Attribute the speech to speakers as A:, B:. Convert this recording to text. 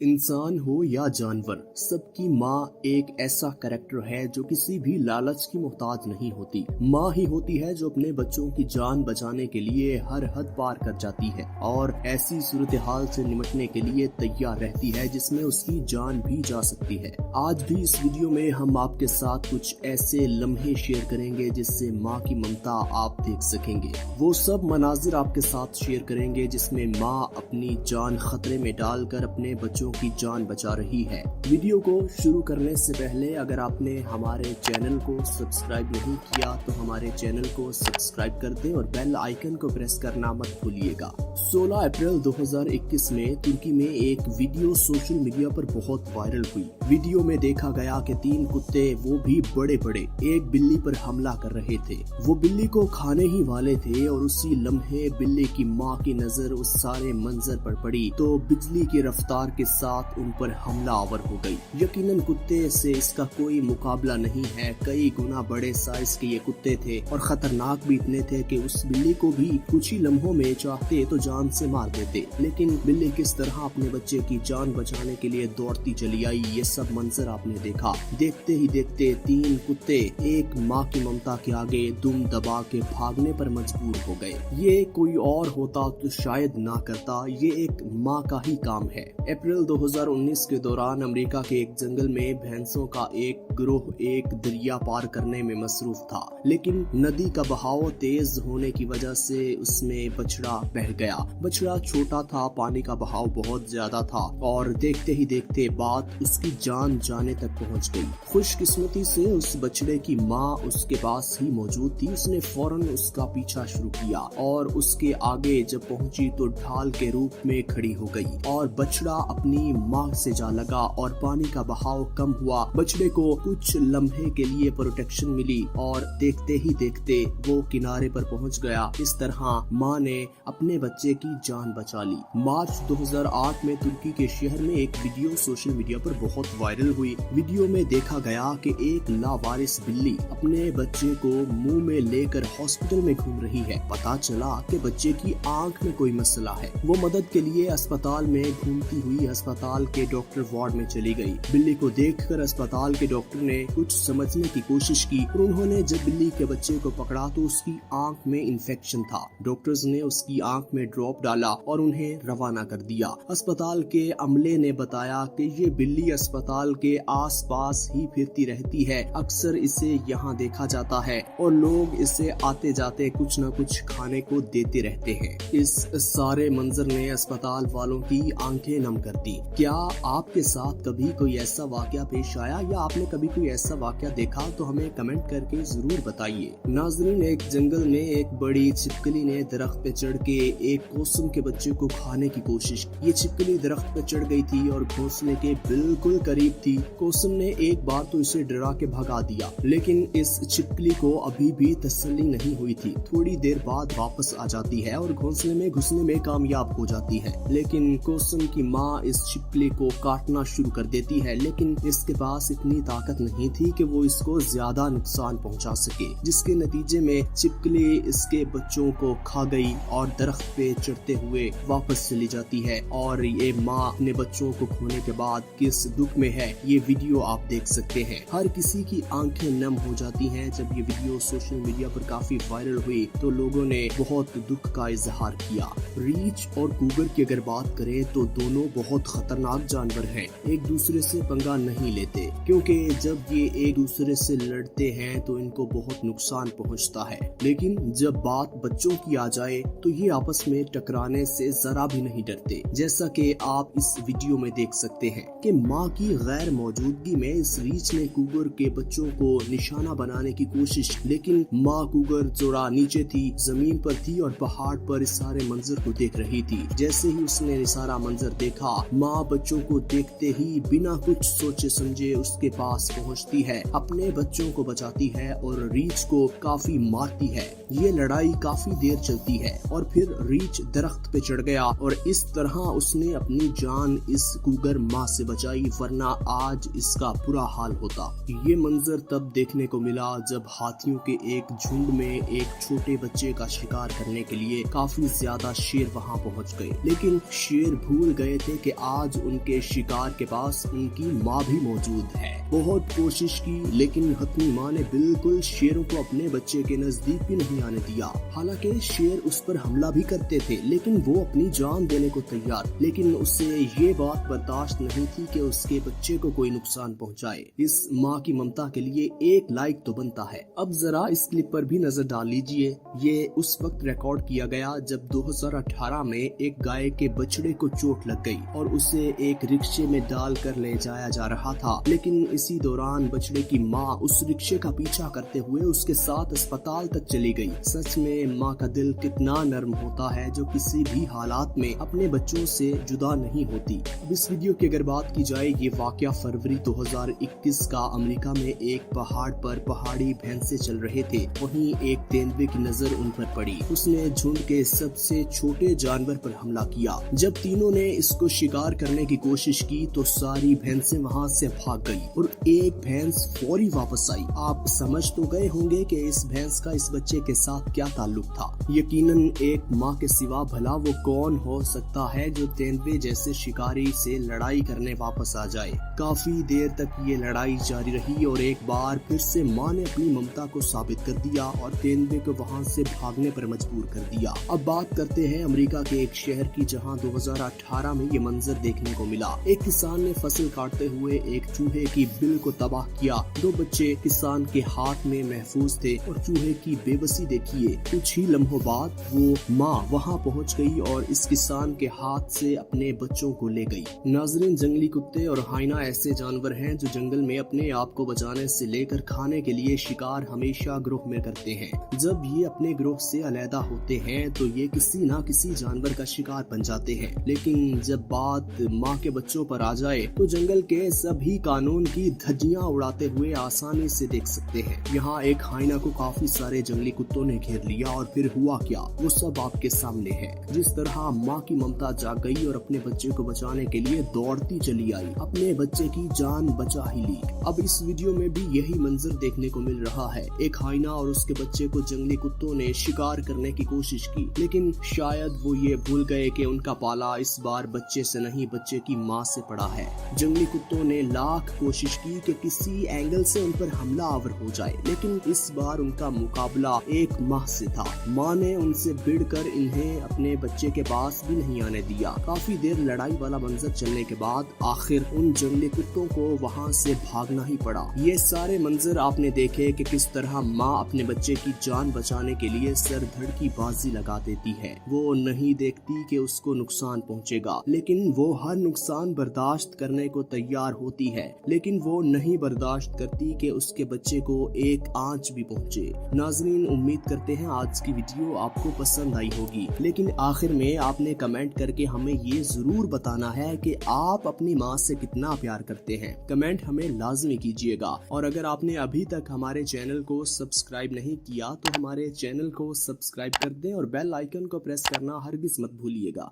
A: इंसान हो या जानवर, सबकी माँ एक ऐसा कैरेक्टर है जो किसी भी लालच की मोहताज नहीं होती। माँ ही होती है जो अपने बच्चों की जान बचाने के लिए हर हद पार कर जाती है और ऐसी सूरत हाल से निपटने के लिए तैयार रहती है जिसमें उसकी जान भी जा सकती है। आज भी इस वीडियो में हम आपके साथ कुछ ऐसे लम्हे शेयर करेंगे जिससे माँ की ममता आप देख सकेंगे। वो सब मनाजिर आपके साथ शेयर करेंगे जिसमें माँ अपनी जान खतरे में डालकर अपने बच्चों की जान बचा रही है। वीडियो को शुरू करने से पहले अगर आपने हमारे चैनल को सब्सक्राइब नहीं किया तो हमारे चैनल को सब्सक्राइब कर दें और बेल आइकन को प्रेस करना मत भूलिएगा। 16 अप्रैल 2021 में तुर्की में एक वीडियो सोशल मीडिया पर बहुत वायरल हुई। वीडियो में देखा गया कि 3 कुत्ते, वो भी बड़े बड़े, एक बिल्ली पर हमला कर रहे थे। वो बिल्ली को खाने ही वाले थे और उसी लम्हे बिल्ली की माँ की नजर उस सारे मंजर पर पड़ी तो बिजली की रफ्तार के साथ उन पर हमला आवर हो गई। यकीनन कुत्ते से इसका कोई मुकाबला नहीं है। कई गुना बड़े साइज के ये कुत्ते थे और खतरनाक भी इतने थे कि उस बिल्ली को भी कुछ ही लम्हों में चाहते तो जान से मार देते। लेकिन बिल्ली किस तरह अपने बच्चे की जान बचाने के लिए दौड़ती चली आई, ये सब मंजर आपने देखा। देखते ही देखते 3 कुत्ते एक माँ की ममता के आगे दुम दबा के भागने पर मजबूर हो गए। ये कोई और होता तो शायद ना करता, ये एक माँ का ही काम है। अप्रैल 2019 के दौरान अमेरिका के एक जंगल में भैंसों का एक गिरोह एक दरिया पार करने में मसरूफ था, लेकिन नदी का बहाव तेज होने की वजह से उसमें बछड़ा बह गया। बछड़ा छोटा था, पानी का बहाव बहुत ज्यादा था और देखते ही देखते बात उसकी जान जाने तक पहुंच गई। खुशकिस्मती से उस बछड़े की माँ उसके पास ही मौजूद थी। उसने फौरन उसका पीछा शुरू किया और उसके आगे जब पहुंची तो ढाल के रूप में खड़ी हो गई और बछड़ा अपनी माँ से जा लगा और पानी का बहाव कम हुआ। बछड़े को कुछ लम्हे के लिए प्रोटेक्शन मिली और देखते ही देखते वो किनारे पर पहुंच गया। इस तरह माँ ने अपने बच्चे की जान बचा ली। मार्च 2008 में तुर्की के शहर में एक वीडियो सोशल मीडिया पर बहुत वायरल हुई। वीडियो में देखा गया कि एक लावारिस बिल्ली अपने बच्चे को मुंह में लेकर हॉस्पिटल में घूम रही है। पता चला कि बच्चे की आंख में कोई मसला है। वो मदद के लिए अस्पताल में घूमती हुई अस्पताल के डॉक्टर वार्ड में चली गई। बिल्ली को देखकर अस्पताल के डॉक्टर ने कुछ समझने की कोशिश की और उन्होंने जब बिल्ली के बच्चे को पकड़ा तो उसकी आंख में इन्फेक्शन था। डॉक्टर्स ने उसकी आंख में ड्रॉप डाला और उन्हें रवाना कर दिया। अस्पताल के अमले ने बताया कि ये बिल्ली अस्पताल के आसपास ही फिरती रहती है। अक्सर इसे यहाँ देखा जाता है और लोग इसे आते जाते कुछ न कुछ खाने को देते रहते हैं। इस सारे मंजर ने अस्पताल वालों की आंखें नम कर दी। क्या आपके साथ कभी कोई ऐसा वाकया पेश आया या आपने कभी कोई ऐसा वाकया देखा तो हमें कमेंट करके जरूर बताइए। नाजरीन, एक जंगल में एक बड़ी छिपकली ने दरख्त पे चढ़ के एक कोसम के बच्चे को खाने की कोशिश की। ये छिपकली दरख्त पे चढ़ गई थी और घोंसले के बिल्कुल करीब थी। कोसम ने एक बार तो इसे डरा के भगा दिया, लेकिन इस छिपकली को अभी भी तसल्ली नहीं हुई थी। थोड़ी देर बाद वापस आ जाती है और घोंसले में घुसने में कामयाब हो जाती है, लेकिन कोसम की माँ इस छिपकली को काटना शुरू कर देती है। लेकिन इसके पास इतनी ताकत नहीं थी कि वो इसको ज्यादा नुकसान पहुंचा सके, जिसके नतीजे में छिपकली इसके बच्चों को खा गई और दरख्त पे चढ़ते हुए वापस चली जाती है। और ये माँ अपने बच्चों को खोने के बाद किस दुख में है, ये वीडियो आप देख सकते हैं। हर किसी की आंखें नम हो जाती हैं। जब ये वीडियो सोशल मीडिया पर काफी वायरल हुई तो लोगों ने बहुत दुख का इजहार किया। रीछ और कुकर की अगर बात करें तो दोनों बहुत खतरनाक जानवर हैं। एक दूसरे से पंगा नहीं लेते क्योंकि जब ये एक दूसरे से लड़ते हैं तो इनको बहुत नुकसान पहुंचता है, लेकिन जब बात बच्चों की आ जाए तो ये आपस में टकराने से जरा भी नहीं डरते। जैसा कि आप इस वीडियो में देख सकते हैं कि माँ की गैर मौजूदगी में इस रीछ ने कुकर के बच्चों को निशाना बनाने की कोशिश, लेकिन माँ कुकर जोड़ा नीचे थी, जमीन पर थी और पहाड़ पर इस सारे मंजर को देख रही थी। जैसे ही उसने सारा मंजर देखा, माँ बच्चों को देखते ही बिना कुछ सोचे समझे उसके पास पहुंचती है, अपने बच्चों को बचाती है और रीछ को काफी मारती है। ये लड़ाई काफी देर चलती है और फिर रीछ दरख्त पे चढ़ गया और इस तरह उसने अपनी जान इस कुगर माँ से बचाई, वरना आज इसका बुरा हाल होता। ये मंजर तब देखने को मिला जब हाथियों के एक झुंड में एक छोटे बच्चे का शिकार करने के लिए काफी ज्यादा शेर वहाँ पहुँच गए, लेकिन शेर भूल गए थे कि आज उनके शिकार के पास उनकी माँ भी मौजूद है। बहुत कोशिश की लेकिन हथनी माँ ने बिल्कुल शेरों को अपने बच्चे के नजदीक भी नहीं आने दिया। हालांकि शेर उस पर हमला भी करते थे लेकिन वो अपनी जान देने को तैयार, लेकिन उससे ये बात बर्दाश्त नहीं थी कि उसके बच्चे को कोई नुकसान पहुंचाए। इस माँ की ममता के लिए एक लाइक तो बनता है। अब जरा इस क्लिप पर भी नजर डाल लीजिए। ये उस वक्त रिकॉर्ड किया गया जब 2018 में एक गाय के बछड़े को चोट लग गई और उसे एक रिक्शे में डाल कर ले जाया जा रहा था, लेकिन इसी दौरान बछड़े की माँ उस रिक्शे का पीछा करते हुए उसके साथ अस्पताल तक चली गई। सच में माँ का दिल कितना नर्म होता है जो किसी भी हालात में अपने बच्चों से जुदा नहीं होती। अब इस वीडियो की अगर बात की जाए, ये वाकया फरवरी 2021 का अमेरिका में एक पहाड़ पर पहाड़ी भैंसे चल रहे थे। वहीं एक तेंदुए की नजर उन पर पड़ी। उसने झुंड के सबसे छोटे जानवर पर हमला किया। जब तीनों ने इसको शिकार करने की कोशिश की तो सारी भैंसें वहां से भाग गई और एक भैंस फौरी वापस आई। आप समझ तो गए होंगे कि इस भैंस का इस बच्चे के साथ क्या ताल्लुक था। यकीनन एक माँ के सिवा भला वो कौन हो सकता है जो तेंदुए जैसे शिकारी से लड़ाई करने वापस आ जाए। काफी देर तक ये लड़ाई जारी रही और एक बार फिर से माँ ने अपनी ममता को साबित कर दिया और तेंदुए को वहाँ से भागने पर मजबूर कर दिया। अब बात करते हैं अमेरिका के एक शहर की जहाँ 2018 में ये मंजर देखने को मिला। एक किसान ने फसल काटते हुए एक चूहे की बिल को तबाह किया। 2 बच्चे किसान के हाथ में महफूज थे और चूहे की बेबसी देखिए। कुछ ही लम्हों बाद वो माँ वहाँ पहुँच गई और इस किसान के हाथ से अपने बच्चों को ले गई। नाज़रीन, जंगली कुत्ते और हाइना ऐसे जानवर हैं जो जंगल में अपने आप को बचाने से लेकर खाने के लिए शिकार हमेशा ग्रुप में करते हैं। जब ये अपने ग्रुप से अलहदा होते हैं तो ये किसी न किसी जानवर का शिकार बन जाते हैं, लेकिन जब बात माँ के बच्चों पर आ जाए तो जंगल के सभी कानून की धज्जियां उड़ाते हुए आसानी से देख सकते हैं। यहाँ एक हाइना को काफी सारे जंगली कुत्तों ने घेर लिया और फिर हुआ क्या, वो सब आपके सामने है। जिस तरह माँ की ममता जाग गई और अपने बच्चे को बचाने के लिए दौड़ती चली आई, अपने बच्चे की जान बचा ही ली। अब इस वीडियो में भी यही मंजर देखने को मिल रहा है। एक हाइना और उसके बच्चे को जंगली कुत्तों ने शिकार करने की कोशिश की, लेकिन शायद वो ये भूल गए कि उनका पाला इस बार बच्चे से नहीं बच्चे की माँ से पड़ा है। जंगली कुत्तों ने लाख कोशिश की कि किसी एंगल से उन पर हमला आवर हो जाए, लेकिन इस बार उनका मुकाबला एक माँ से था। माँ ने उनसे भिड़कर इन्हें अपने बच्चे के पास भी नहीं आने दिया। काफी देर लड़ाई वाला मंजर चलने के बाद आखिर उन जंगली कुत्तों को वहाँ से भागना ही पड़ा। ये सारे मंजर आपने देखे कि किस तरह माँ अपने बच्चे की जान बचाने के लिए सर धड़ की बाजी लगा देती है। वो नहीं देखती कि उसको नुकसान पहुँचेगा, लेकिन वो हर नुकसान बर्दाश्त करने को तैयार होती है, लेकिन वो नहीं बर्दाश्त करती कि उसके बच्चे को एक आंच भी पहुंचे। नाज़रीन, उम्मीद करते हैं आज की वीडियो आपको पसंद आई होगी, लेकिन आखिर में आपने कमेंट करके हमें ये जरूर बताना है कि आप अपनी माँ से कितना प्यार करते हैं। कमेंट हमें लाजमी कीजिएगा और अगर आपने अभी तक हमारे चैनल को सब्सक्राइब नहीं किया तो हमारे चैनल को सब्सक्राइब कर दें और बेल आइकन को प्रेस करना हरगिज मत भूलिएगा।